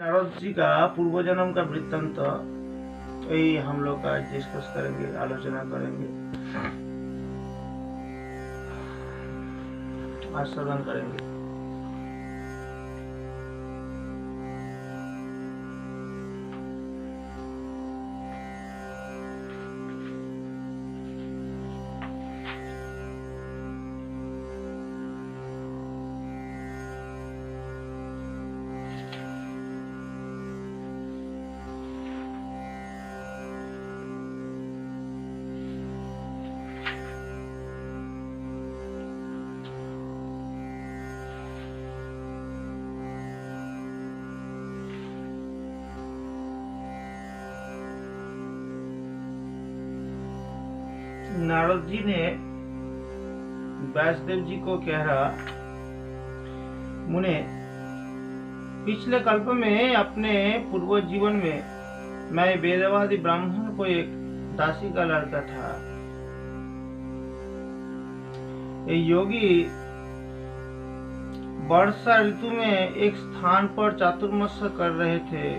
नारद जी का पूर्व जन्म का वृत्तांत वही हम लोग का डिस्कस करेंगे, आलोचना करेंगे, आस्वादन करेंगे। नारद जी ने व्यासदेव जी को कहा, मुने, पिछले कल्प में अपने पूर्व जीवन में मैं वेदवादी ब्राह्मण को एक दासी का लड़का था। ये योगी वर्षा ऋतु में एक स्थान पर चातुर्मास्य कर रहे थे।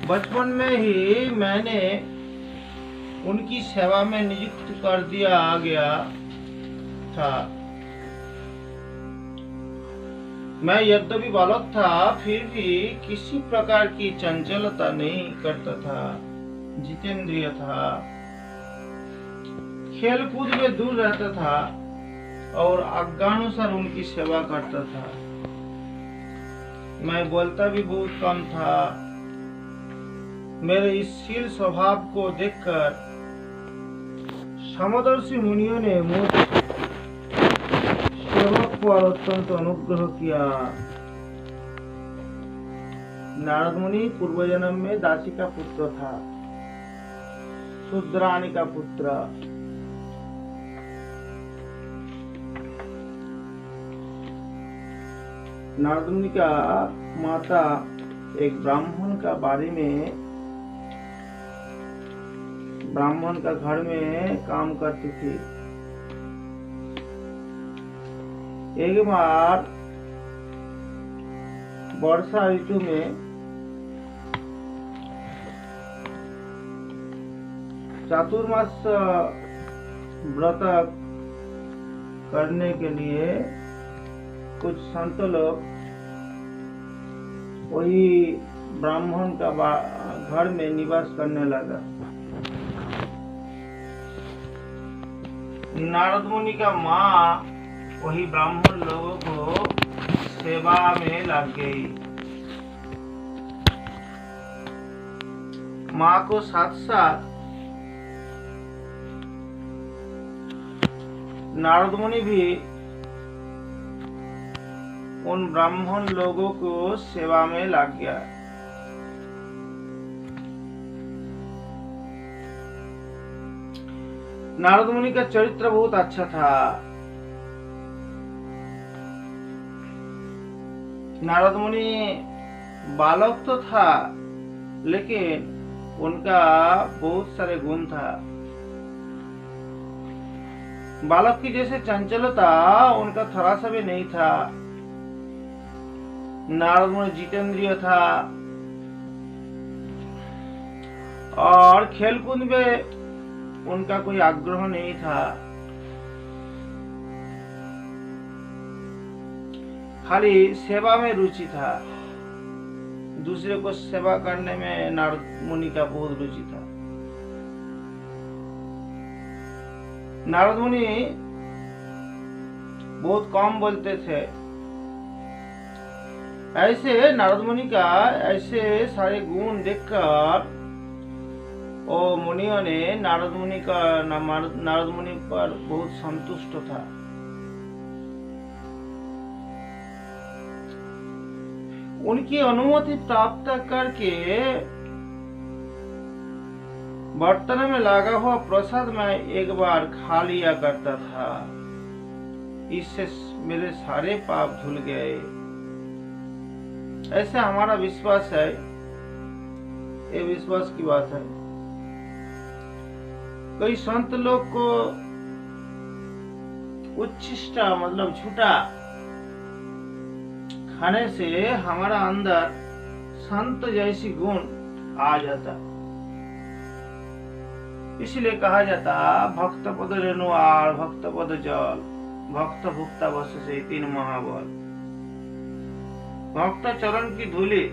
बचपन में ही मैंने उनकी सेवा में नियुक्त कर दिया गया था। मैं यद्यपि बालक था, फिर भी किसी प्रकार की चंचलता नहीं करता था, जितेंद्रिय था, खेल कूद में दूर रहता था और आज्ञानुसार उनकी सेवा करता था। मैं बोलता भी बहुत कम था। मेरे इस शील स्वभाव को देखकर समदर्शी मुनियों ने मुझ सेवक पर अत्यंत अनुग्रह किया। नारद मुनि पूर्व जन्म में दासी का पुत्र था, शूद्राणी का पुत्र। नारद मुनि का माता एक ब्राह्मण का घर में काम करती थी। एक बार वर्षा ऋतु में चातुर्मास व्रत करने के लिए कुछ संत लोग वही ब्राह्मण का घर में निवास करने लगा। नारद मुनि का माँ वही ब्राह्मण लोगों को सेवा में लग गई। माँ को साथ साथ नारद मुनि भी उन ब्राह्मण लोगों को सेवा में लग गया। नारद मुनि का चरित्र बहुत अच्छा था। नारद मुनि बालक तो था, लेकिन उनका बहुत सारे गुण था। बालक की जैसे चंचलता उनका थोड़ा सा भी नहीं था। नारद मुनि जितेंद्रिय था और खेलकूद में उनका कोई आग्रह नहीं था। खाली सेवा में रुचि था। दूसरे को सेवा करने में नारद मुनि का बहुत रुचि था। नारद मुनि बहुत कम बोलते थे। ऐसे नारद मुनि का ऐसे सारे गुण देखकर ओ मुनियों ने नारद मुनि पर बहुत संतुष्ट था। उनकी अनुमति प्राप्त करके बर्तन में लगा हुआ प्रसाद मैं एक बार खा लिया करता था। इससे मेरे सारे पाप धुल गए। ऐसे हमारा विश्वास है, ये विश्वास की बात है। कई संत लोग को उच्छिष्ट मतलब झूठा खाने से हमारा अंदर संत जैसी गुण आ जाता। इसलिए कहा जाता भक्त पद रेणुआर भक्त पद जल भक्त भुक्ता बस से 3 महाबल। भक्त चरण की धूलि,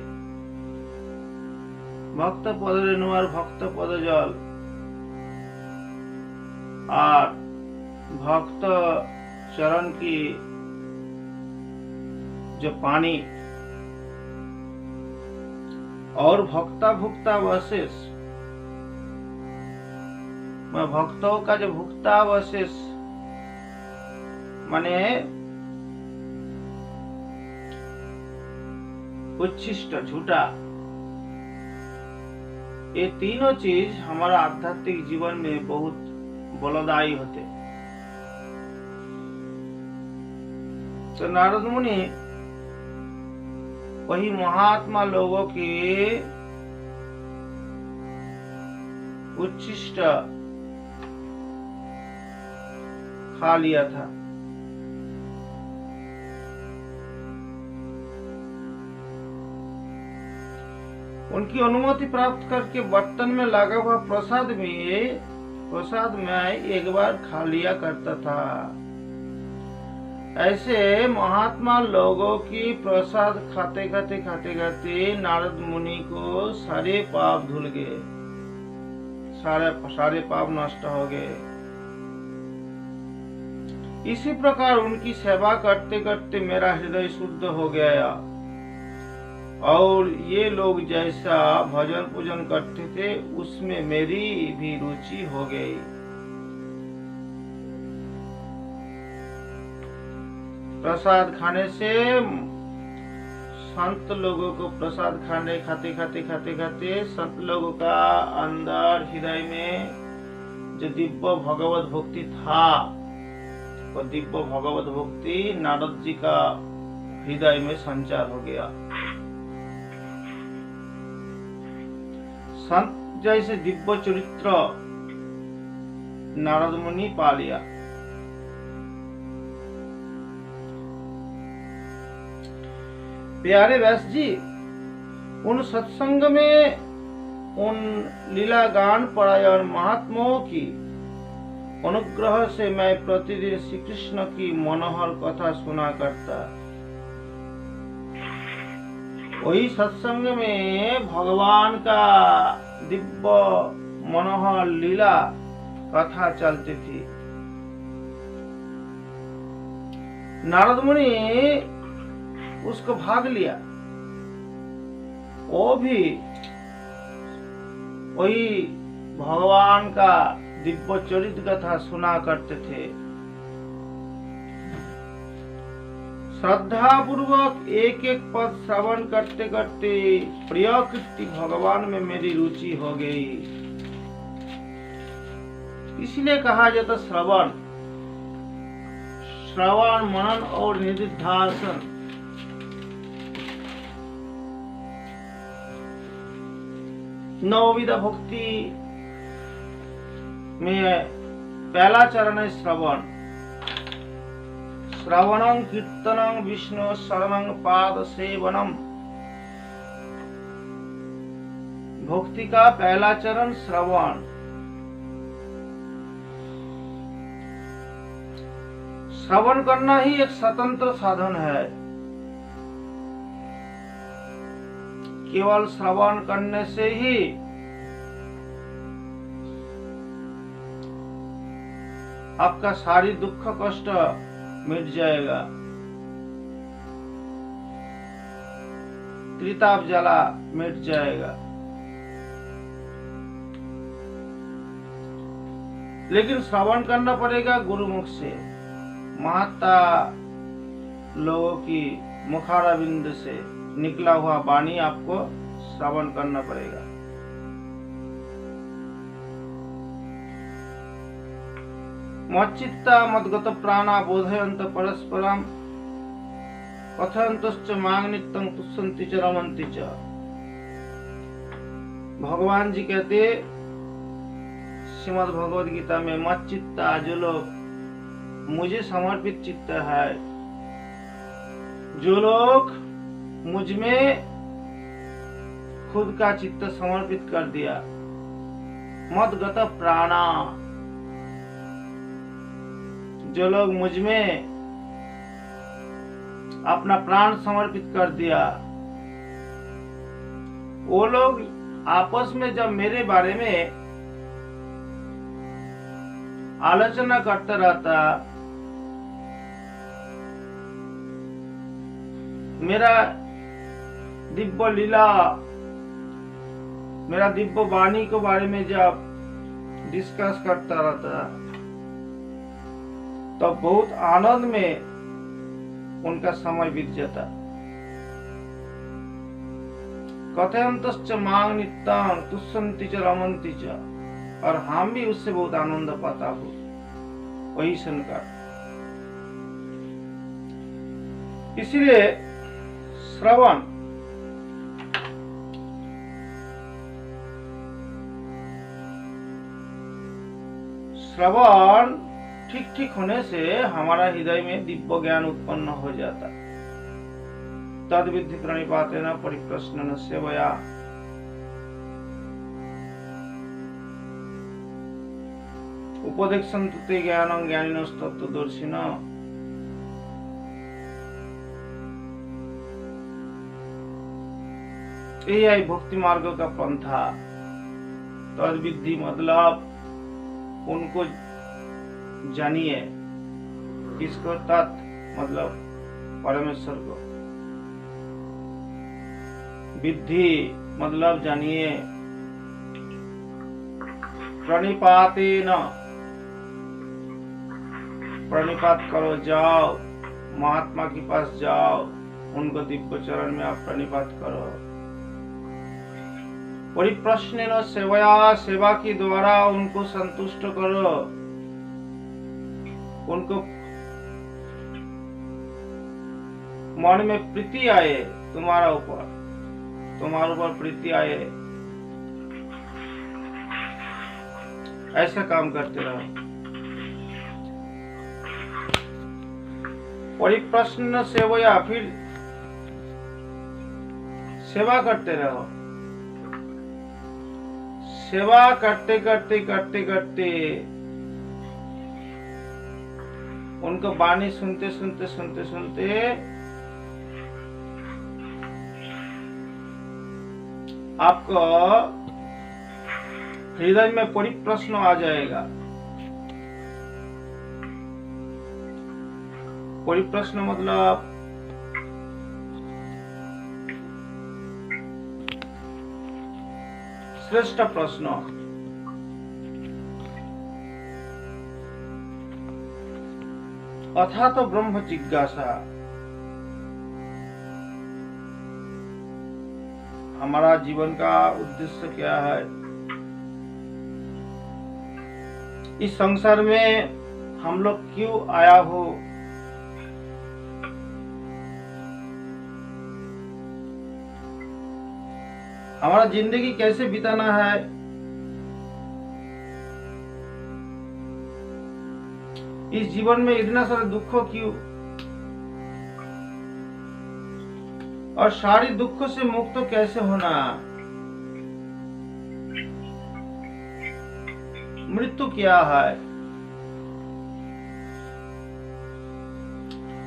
भक्त पद रेणुआर भक्त पद जल और भक्त चरण की जो पानी और भक्ता भुक्ता वशेष, भक्तों का जो भुक्ता वशेष माने उच्छिष्ट झूठा, ये तीनों चीज हमारा आध्यात्मिक जीवन में बहुत बलदायी होते। तो नारद मुनि वही महात्मा लोगों की उच्छिष्ट खा लिया था। उनकी अनुमति प्राप्त करके बर्तन में लगा हुआ प्रसाद में एक बार खा लिया करता था। ऐसे महात्मा लोगों की प्रसाद खाते खाते नारद मुनि को सारे पाप धुल गए, सारे पाप नष्ट हो गए। इसी प्रकार उनकी सेवा करते करते मेरा हृदय शुद्ध हो गया और ये लोग जैसा भजन पूजन करते थे उसमें मेरी भी रुचि हो गई। प्रसाद खाने से संत लोगों को प्रसाद खाते संत लोगों का अंदर हृदय में जो दिव्य भगवत भक्ति था, वो दिव्य भगवत भक्ति नारद जी का हृदय में संचार हो गया। संत जैसे दिव्य चरित्र नारद मुनि पा लिया। प्यारे व्यास जी, उन सत्संग में उन लीला गान परायण महात्माओं की अनुग्रह से मैं प्रतिदिन श्री कृष्ण की मनोहर कथा सुना करता। वही सत्संग में भगवान का दिव्य मनोहर लीला कथा चलती थी। नारद मुनि उसको भाग लिया, वो भी वही भगवान का दिव्य चरित्र कथा सुना करते थे। श्रद्धा पूर्वक एक एक पद श्रवण करते करते प्रिय कृति भगवान में मेरी रुचि हो गई। इसलिए कहा जाता श्रवण मनन और निधिध्यासन। नवविध भक्ति में पहला चरण है श्रवण। श्रवणं कीर्तनं विष्णु शरणं पाद सेवनम। भक्ति का पहला चरण श्रवण। श्रवण करना ही एक स्वतंत्र साधन है। केवल श्रवण करने से ही आपका सारी दुख कष्ट मिट जाएगा, त्रिताप जला मिट जाएगा। लेकिन श्रवण करना पड़ेगा गुरुमुख से, महात्मा लोगों की मुखारविंद से निकला हुआ वाणी आपको श्रवण करना पड़ेगा। मच्चित्ता मद्गत प्राणा बोधयन्त परस्परम कथयन्तश्च मां नित्यं तुष्यन्ति च रमन्ति च। भगवान जी कहते श्रीमद् भगवद गीता में मत चित्ता, जो लोग मुझे समर्पित चित्त है, जो लोग मुझ में खुद का चित्त समर्पित कर दिया, मदगत प्राणा, जो लोग मुझ में अपना प्राण समर्पित कर दिया, वो लोग आपस में जब मेरे बारे में आलोचना करता रहता, मेरा दिव्य लीला, मेरा दिव्य वाणी के बारे में जब डिस्कस करता रहता, तो बहुत आनंद में उनका समय बीत जाता। कथयन्तश्च मां नित्यं तुष्यन्ति च रमन्ति च, और हम भी उससे बहुत आनंद पाता हूँ वही सुनकर। इसलिए श्रवण ठीक ठीक होने से हमारा हृदय में दिव्य ज्ञान उत्पन्न हो जाता। तद विद्धि प्रणिपातेन परिप्रश्नेन सेवया। उपदेक्षन्तु ते ज्ञानं ज्ञानिनस्तत्त्वदर्शिनः। यही भक्ति मार्ग का पंथा। तद विद्धि मतलब उनको जानिए, किसको? तत् मतलब परमेश्वर को। विद्धि मतलब जानिए। प्रणिपातेन, प्रणिपात करो, जाओ महात्मा के पास जाओ, उनको दिव्य चरण में आप प्रणिपात करो। परिप्रश्नेन सेवया, सेवा के द्वारा उनको संतुष्ट करो, उनको मन में प्रीति आए, तुम्हारे ऊपर प्रीति आए, ऐसा काम करते रहो। परिप्रश्न सेवया, फिर सेवा करते रहो। सेवा करते करते करते करते उनको वाणी सुनते सुनते सुनते सुनते आपको हृदय में परिप्रश्न आ जाएगा। परिप्रश्न मतलब श्रेष्ठ प्रश्न। अथा तो ब्रह्म जिज्ञासा। हमारा जीवन का उद्देश्य क्या है? इस संसार में हम लोग क्यों आया हो? हमारा जिंदगी कैसे बिताना है? इस जीवन में इतना सारा दुख क्यों? और सारी दुख से मुक्त कैसे होना? मृत्यु क्या है?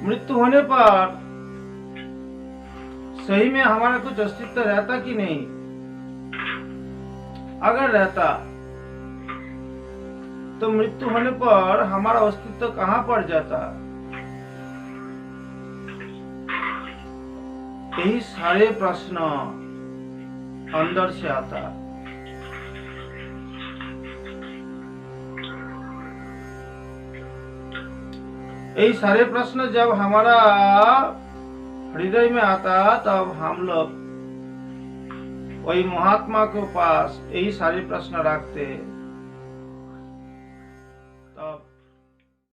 मृत्यु होने पर सही में हमारा कुछ अस्तित्व रहता कि नहीं? अगर रहता तो मृत्यु होने पर हमारा अस्तित्व कहां पड़ जाता? यही सारे प्रश्न अंदर से आता। यही सारे प्रश्न जब हमारा हृदय में आता, तब हम लोग वही महात्मा के पास यही सारे प्रश्न रखते हैं।